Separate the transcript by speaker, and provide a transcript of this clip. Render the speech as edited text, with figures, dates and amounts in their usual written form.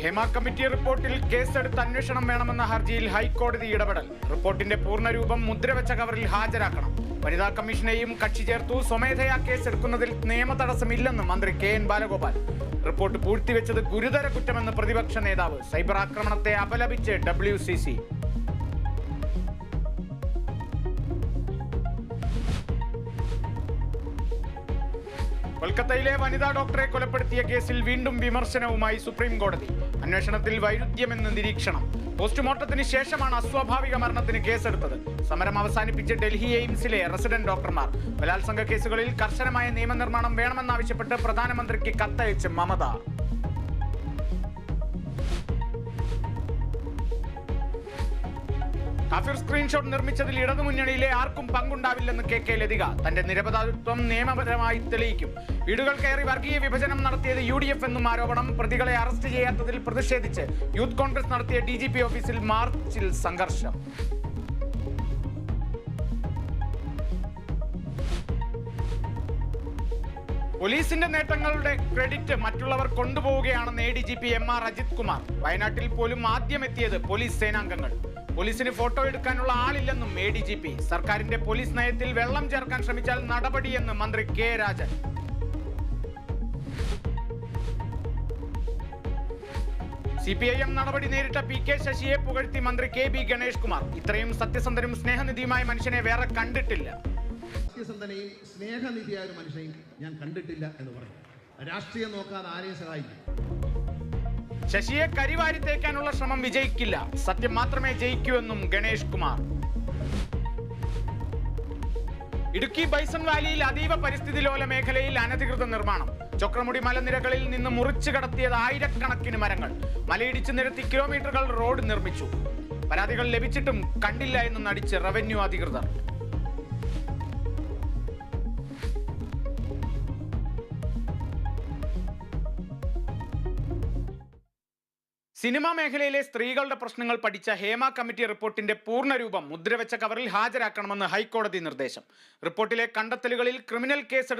Speaker 1: Hema committee റിപ്പോർട്ടിൽ കേസെടുത്ത് അന്വേഷണം വേണമെന്ന ഹർജിയിൽ ഹൈക്കോടതി ഇടപെടൽ. റിപ്പോർട്ടിന്റെ പൂർണ്ണരൂപം മുദ്രവെച്ച കവറിൽ ഹാജരാക്കണം. വനിതാ കമ്മീഷനെയും കക്ഷി ചേർത്തു. സ്വമേധയാ കേസെടുക്കുന്നതിൽ നിയമ തടസ്സമില്ലെന്ന് മന്ത്രി KN ബാലഗോപാൽ. റിപ്പോർട്ട് പൂഴ്ത്തിവെച്ചത് ഗുരുതര കുറ്റമെന്ന് പ്രതിപക്ഷ നേതാവ്. സൈബർ ആക്രമണത്തെ അപലപിച്ച് WCC. കൊൽക്കത്തയിലെ വനിതാ ഡോക്ടറെ കൊലപ്പെടുത്തിയ കേസിൽ വീണ്ടും വിമർശനവുമായി സുപ്രീം കോടതി. അന്വേഷണത്തിൽ വൈരുദ്ധ്യമെന്ന് നിരീക്ഷണം. പോസ്റ്റ്മോർട്ടത്തിന് ശേഷമാണ് അസ്വാഭാവിക മരണത്തിന് കേസെടുത്തത്. സമരം അവസാനിപ്പിച്ച് ഡൽഹി എയിംസിലെ റെസിഡന്റ് ഡോക്ടർമാർ. ബലാത്സംഗ കേസുകളിൽ കർശനമായ നിയമനിർമ്മാണം വേണമെന്നാവശ്യപ്പെട്ട് പ്രധാനമന്ത്രിക്ക് കത്തയച്ച് മമത. കാഫിർ സ്ക്രീൻഷോട്ട് നിർമ്മിച്ചതിൽ ഇടതുമുന്നണിയിലെ ആർക്കും പങ്കുണ്ടാവില്ലെന്ന് KK ലതിക. തന്റെ നിരപരാധിത്വം നിയമപരമായി തെളിയിക്കും. വീടുകൾ കയറി വർഗീയ വിഭജനം നടത്തിയത് UDF എന്നും ആരോപണം. പ്രതികളെ അറസ്റ്റ് ചെയ്യാത്തതിൽ പ്രതിഷേധിച്ച് യൂത്ത് കോൺഗ്രസ് നടത്തിയ DGP ഓഫീസിൽ മാർച്ചിൽ സംഘർഷം. പോലീസിന്റെ നേട്ടങ്ങളുടെ ക്രെഡിറ്റ് മറ്റുള്ളവർ കൊണ്ടുപോവുകയാണെന്ന് ADGP MR അജിത് കുമാർ. വയനാട്ടിൽ പോലും ആദ്യമെത്തിയത് പോലീസ് സേനാംഗങ്ങൾ. പോലീസിന് ഫോട്ടോ എടുക്കാനുള്ള ആളില്ലെന്നും ADGP. സർക്കാരിന്റെ പോലീസ് നയത്തിൽ വെള്ളം ചേർക്കാൻ ശ്രമിച്ചാൽ നടപടിയെന്ന് മന്ത്രി K രാജൻ. CPIM നടപടി നേരിട്ട PK ശശിയെ പുകഴ്ത്തി മന്ത്രി KB ഗണേഷ് കുമാർ. ഇത്രയും സത്യസന്ധനും സ്നേഹനിധിയുമായ മനുഷ്യനെ വേറെ കണ്ടിട്ടില്ല.
Speaker 2: സത്യസന്ധനെയും സ്നേഹനിധിയായ ഒരു മനുഷ്യനെയും ഞാൻ കണ്ടിട്ടില്ല എന്ന് പറഞ്ഞു. രാഷ്ട്രീയം നോക്കാതെ ആരെയും സഹായിക്കും.
Speaker 1: ശശിയെ കരിവാരി തേക്കാനുള്ള ശ്രമം വിജയിക്കില്ല. സത്യം മാത്രമേ ജയിക്കൂ എന്നും ഗണേഷ് കുമാർ. ഇടുക്കി ബൈസൺ വാലിയിൽ അതീവ പരിസ്ഥിതി ലോല മേഖലയിൽ അനധികൃത നിർമ്മാണം. ചൊക്രമുടി മലനിരകളിൽ നിന്ന് മുറിച്ചു കടത്തിയത് ആയിരക്കണക്കിന് മരങ്ങൾ. മലയിടിച്ച് നിരത്തി കിലോമീറ്ററുകൾ റോഡ് നിർമ്മിച്ചു. പരാതികൾ ലഭിച്ചിട്ടും കണ്ടില്ല എന്ന് നടിച്ച് റവന്യൂ അധികൃതർ. സിനിമാ മേഖലയിലെ സ്ത്രീകളുടെ പ്രശ്നങ്ങൾ പഠിച്ച ഹേമ കമ്മിറ്റി റിപ്പോർട്ടിന്റെ പൂർണ്ണരൂപം മുദ്രവെച്ച കവറിൽ ഹാജരാക്കണമെന്ന് ഹൈക്കോടതി നിർദ്ദേശം. റിപ്പോർട്ടിലെ കണ്ടെത്തലുകളിൽ ക്രിമിനൽ കേസ്